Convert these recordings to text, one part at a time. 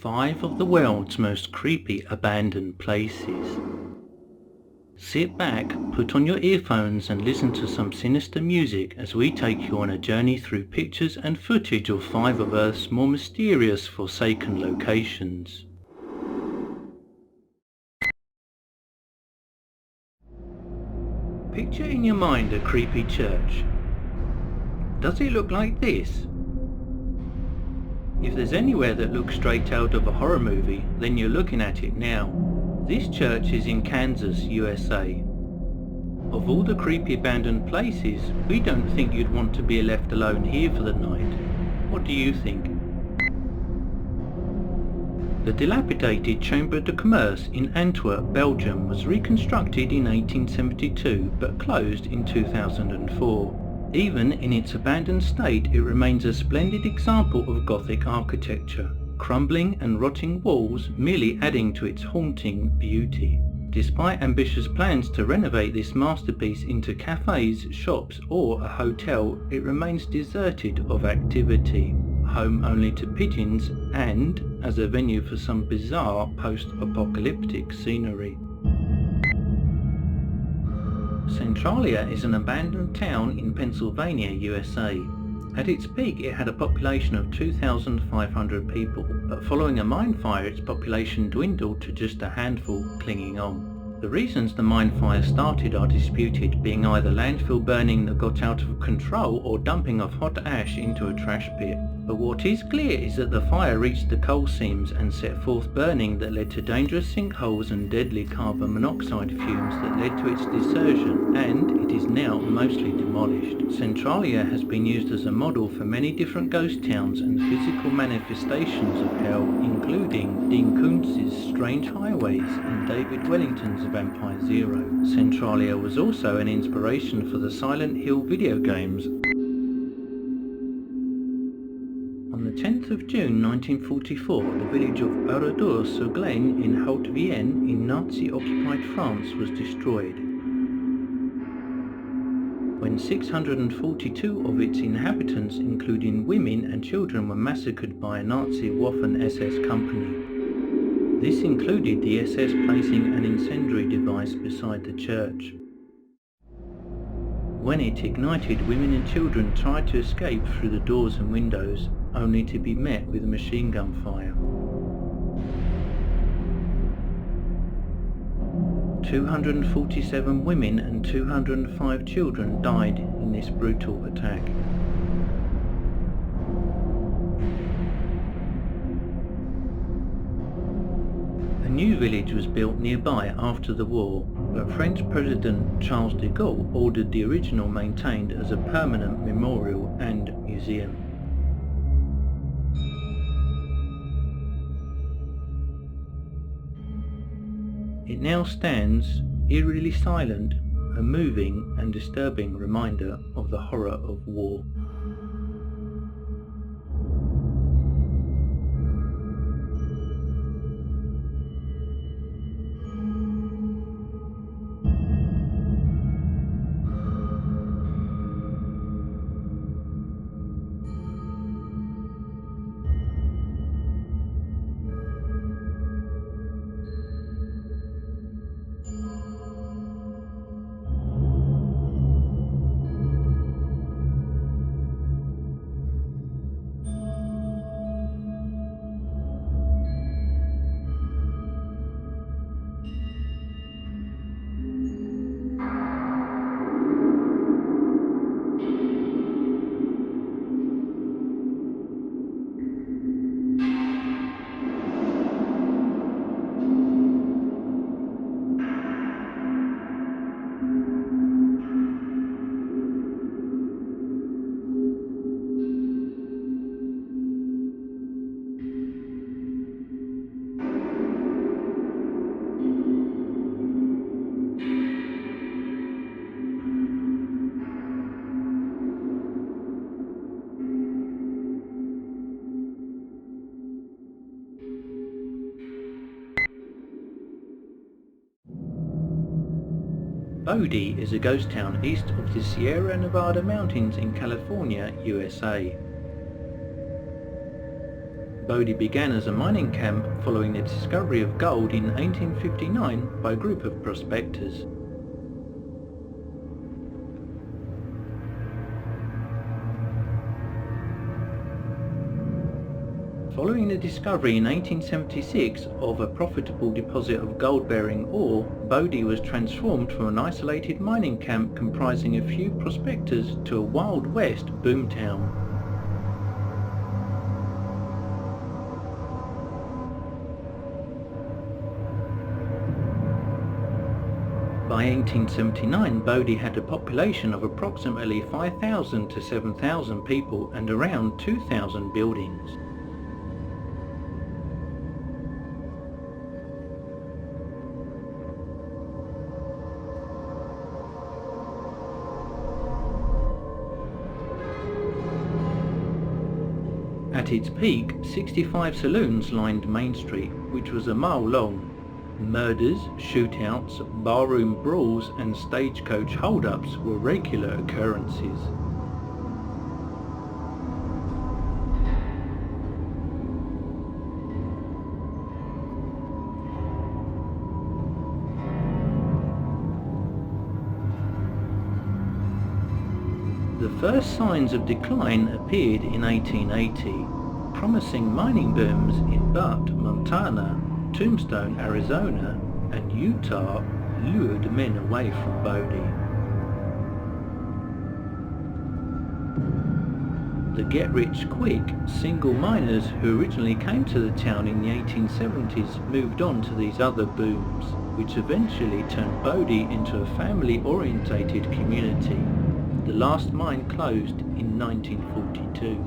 5 of the world's most creepy abandoned places. Sit back, put on your earphones and listen to some sinister music as we take you on a journey through pictures and footage of 5 of Earth's more mysterious forsaken locations. Picture in your mind a creepy church. Does it look like this? If there's anywhere that looks straight out of a horror movie, then you're looking at it now. This church is in Kansas, USA. Of all the creepy abandoned places, we don't think you'd want to be left alone here for the night. What do you think? The dilapidated Chambre du Commerce in Antwerp, Belgium was reconstructed in 1872 but closed in 2004. Even in its abandoned state, it remains a splendid example of Gothic architecture, crumbling and rotting walls merely adding to its haunting beauty. Despite ambitious plans to renovate this masterpiece into cafes, shops or a hotel, it remains deserted of activity, home only to pigeons and as a venue for some bizarre post-apocalyptic scenery. Centralia is an abandoned town in Pennsylvania, USA. At its peak it had a population of 2,500 people, but following a mine fire its population dwindled to just a handful clinging on. The reasons the mine fire started are disputed, being either landfill burning that got out of control or dumping of hot ash into a trash pit. But what is clear is that the fire reached the coal seams and set forth burning that led to dangerous sinkholes and deadly carbon monoxide fumes that led to its desertion, and it is now mostly demolished. Centralia has been used as a model for many different ghost towns and physical manifestations of hell, including Dean Koontz's Strange Highways and David Wellington's Vampire Zero. Centralia was also an inspiration for the Silent Hill video games. On the 10th of June 1944, the village of Oradour-sur-Glane in Haute-Vienne in Nazi-occupied France was destroyed, when 642 of its inhabitants, including women and children, were massacred by a Nazi Waffen-SS company. This included the SS placing an incendiary device beside the church. When it ignited, women and children tried to escape through the doors and windows, only to be met with machine gun fire. 247 women and 205 children died in this brutal attack. A new village was built nearby after the war, but French President Charles de Gaulle ordered the original maintained as a permanent memorial and museum. It now stands, eerily silent, a moving and disturbing reminder of the horror of war. Bodie is a ghost town east of the Sierra Nevada mountains in California, USA. Bodie began as a mining camp following the discovery of gold in 1859 by a group of prospectors. Following the discovery in 1876 of a profitable deposit of gold-bearing ore, Bodie was transformed from an isolated mining camp comprising a few prospectors to a Wild West boomtown. By 1879, Bodie had a population of approximately 5,000 to 7,000 people and around 2,000 buildings. At its peak, 65 saloons lined Main Street, which was a mile long. Murders, shootouts, barroom brawls and stagecoach hold-ups were regular occurrences. The first signs of decline appeared in 1880, promising mining booms in Butte, Montana, Tombstone, Arizona, and Utah lured men away from Bodie. The get-rich-quick single miners who originally came to the town in the 1870s moved on to these other booms, which eventually turned Bodie into a family-orientated community. The last mine closed in 1942.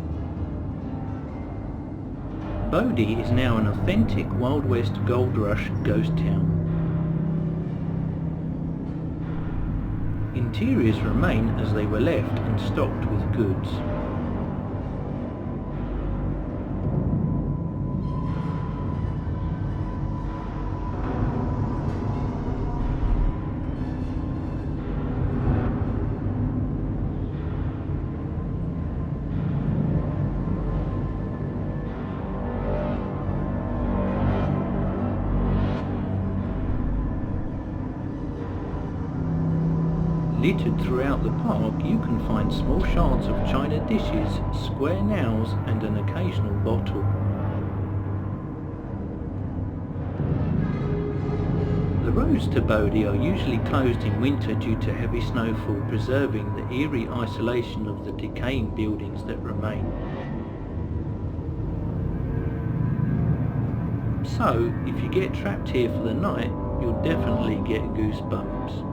Bodie is now an authentic Wild West Gold Rush ghost town. Interiors remain as they were left and stocked with goods. Littered throughout the park, you can find small shards of china dishes, square nails and an occasional bottle. The roads to Bodie are usually closed in winter due to heavy snowfall, preserving the eerie isolation of the decaying buildings that remain. So, if you get trapped here for the night, you'll definitely get goosebumps.